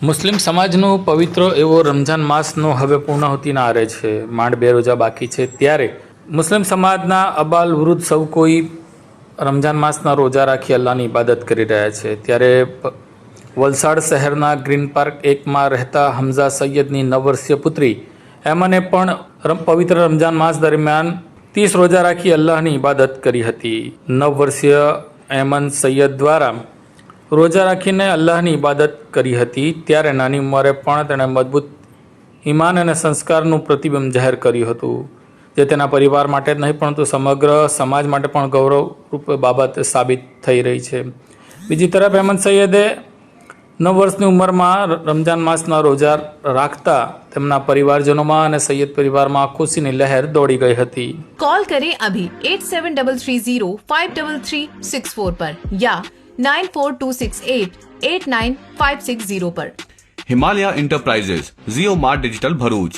મુસ્લિમ સમાજનો પવિત્ર એવો રમઝાન માસનો હવે પૂર્ણાહુતિના આરે છે. માંડ 2 રોજા બાકી છે ત્યારે મુસ્લિમ સમાજના અબાલ વૃદ્ધ સૌ કોઈ રમઝાન માસના રોજા રાખી અલ્લાહની ઇબાદત કરી રહ્યા છે. ત્યારે વલસાડ શહેરના ગ્રીન પાર્ક 1માં રહેતા હમઝા સૈયદની 9 વર્ષીય પુત્રી એમને પણ પવિત્ર રમઝાન માસ દરમિયાન 30 રોજા રાખી અલ્લાહની ઇબાદત કરી હતી. 9 વર્ષીય અહેમદ સૈયદ દ્વારા રોજા રાખીને અલ્લાહની ઇબાદત કરી હતી. ત્યારે નાની ઉંમરે પણ તેણે મજબૂત ઈમાન અને સંસ્કારનું પ્રતિબિંબ જાહેર કર્યું હતું, જે તેના પરિવાર માટે જ નહીં પરંતુ સમગ્ર સમાજ માટે પણ ગૌરવરૂપ બાબત સાબિત થઈ રહી છે. બીજી તરફ અહેમદ સૈયદે 9 વર્ષની ઉંમરમાં રમઝાન માસના રોજા રાખતા તેમના પરિવારજનોમાં અને સૈયદ પરિવારમાં ખુશીની લહેર દોડી ગઈ હતી. कॉल करें अभी 8733053364 पर या 9426889560 पर. हिमालय इंटरप्राइजेज, जियो मार्ट डिजिटल भरूच,